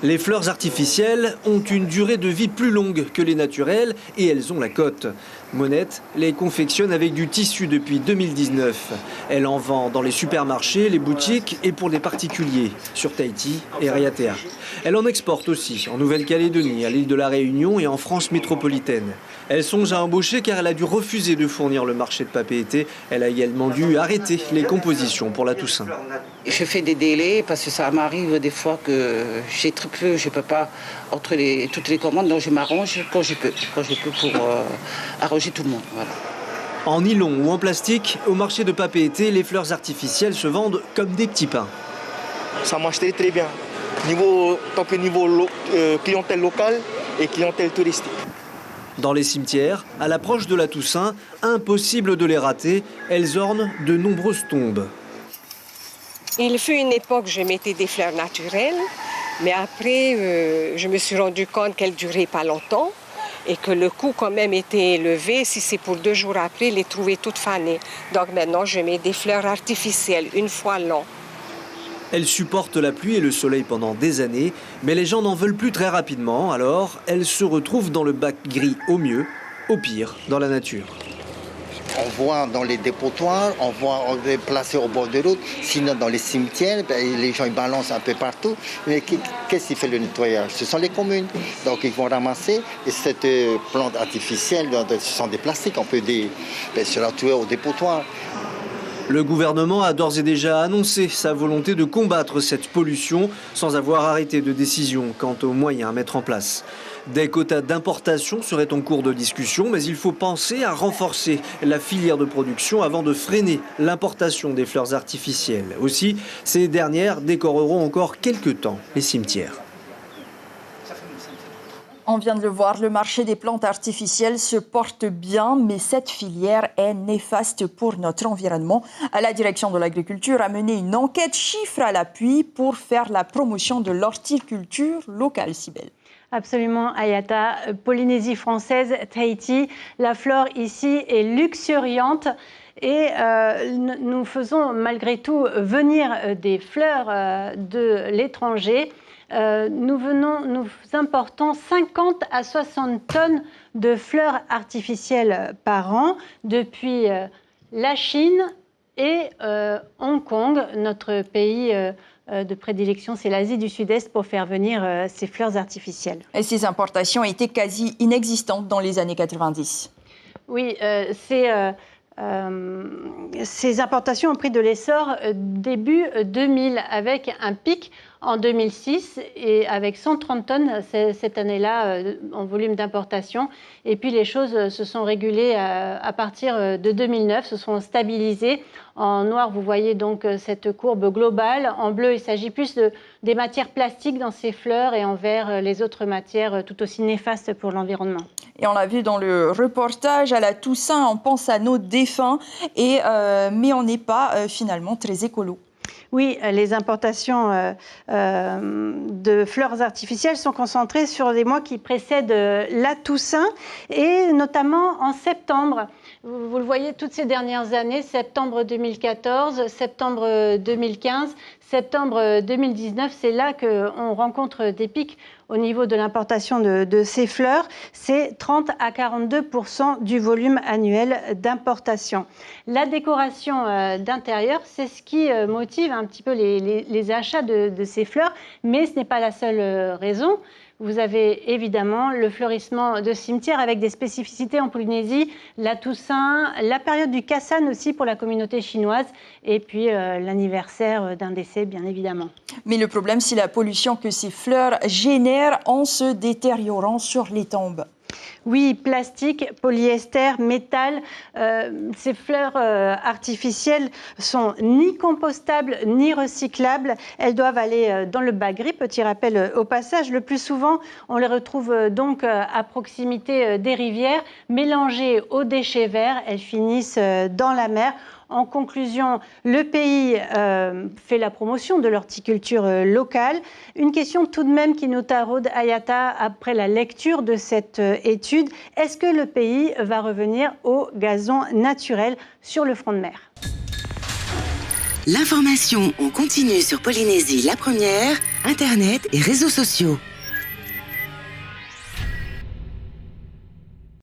Les fleurs artificielles ont une durée de vie plus longue que les naturelles et elles ont la cote. Monette les confectionne avec du tissu depuis 2019. Elle en vend dans les supermarchés, les boutiques et pour les particuliers sur Tahiti et Raiatea. Elle en exporte aussi en Nouvelle-Calédonie, à l'île de la Réunion et en France métropolitaine. Elle songe à embaucher car elle a dû refuser de fournir le marché de Papeete. Elle a également dû arrêter les compositions pour la Toussaint. Je fais des délais parce que ça m'arrive des fois que j'ai très peu, je ne peux pas entre toutes les commandes, donc je m'arrange quand je peux pour arranger tout le monde. Voilà. En nylon ou en plastique, au marché de Papeete, les fleurs artificielles se vendent comme des petits pains. Ça marche très très bien, tant que niveau clientèle locale et clientèle touristique. Dans les cimetières, à l'approche de la Toussaint, impossible de les rater, elles ornent de nombreuses tombes. Il fut une époque où je mettais des fleurs naturelles, mais après, je me suis rendu compte qu'elles ne duraient pas longtemps et que le coût quand même était élevé. Si c'est pour 2 jours après, les trouver toutes fanées. Donc maintenant, je mets des fleurs artificielles une fois l'an. Elles supportent la pluie et le soleil pendant des années, mais les gens n'en veulent plus très rapidement, alors elles se retrouvent dans le bac gris au mieux, au pire dans la nature. On voit dans les dépotoirs, on les placer au bord de route, sinon dans les cimetières, les gens ils balancent un peu partout. Mais qu'est-ce qui fait le nettoyage? Ce sont les communes. Donc ils vont ramasser et cette plante artificielle, ce sont des plastiques, on peut se la trouver au dépotoir. Le gouvernement a d'ores et déjà annoncé sa volonté de combattre cette pollution sans avoir arrêté de décision quant aux moyens à mettre en place. Des quotas d'importation seraient en cours de discussion, mais il faut penser à renforcer la filière de production avant de freiner l'importation des fleurs artificielles. Aussi, ces dernières décoreront encore quelques temps les cimetières. On vient de le voir, le marché des plantes artificielles se porte bien, mais cette filière est néfaste pour notre environnement. La direction de l'agriculture a mené une enquête chiffres à l'appui pour faire la promotion de l'horticulture locale, Cybèle. Absolument, Ayata. Polynésie française, Tahiti, la flore ici est luxuriante. Et nous faisons malgré tout venir des fleurs de l'étranger. Nous importons 50 à 60 tonnes de fleurs artificielles par an depuis la Chine et Hong Kong, notre pays de prédilection, c'est l'Asie du Sud-Est pour faire venir ces fleurs artificielles. Et ces importations étaient quasi inexistantes dans les années 90. Oui, ces importations ont pris de l'essor début 2000 avec un pic en 2006 et avec 130 tonnes cette année-là en volume d'importation. Et puis les choses se sont régulées à partir de 2009, se sont stabilisées. En noir, vous voyez donc cette courbe globale. En bleu, il s'agit plus des matières plastiques dans ces fleurs et en vert, les autres matières tout aussi néfastes pour l'environnement. Et on l'a vu dans le reportage, à la Toussaint, on pense à nos défunts, mais on n'est pas finalement très écolo. Oui, les importations de fleurs artificielles sont concentrées sur les mois qui précèdent la Toussaint et notamment en septembre. Vous le voyez toutes ces dernières années, septembre 2014, septembre 2015, septembre 2019, c'est là qu'on rencontre des pics au niveau de l'importation de ces fleurs. C'est 30 à 42% du volume annuel d'importation. La décoration d'intérieur, c'est ce qui motive un petit peu les achats de ces fleurs, mais ce n'est pas la seule raison. Vous avez évidemment le fleurissement de cimetières avec des spécificités en Polynésie, la Toussaint, la période du Kassan aussi pour la communauté chinoise et puis l'anniversaire d'un décès bien évidemment. Mais le problème, c'est la pollution que ces fleurs génèrent en se détériorant sur les tombes. Oui, plastique, polyester, métal, ces fleurs artificielles sont ni compostables ni recyclables. Elles doivent aller dans le bac gris. Petit rappel au passage, le plus souvent, on les retrouve donc à proximité des rivières, mélangées aux déchets verts. Elles finissent dans la mer. En conclusion, le pays fait la promotion de l'horticulture locale. Une question tout de même qui nous taraude, Ayata, après la lecture de cette étude. Est-ce que le pays va revenir au gazon naturel sur le front de mer ? L'information en continu sur Polynésie la première, Internet et réseaux sociaux.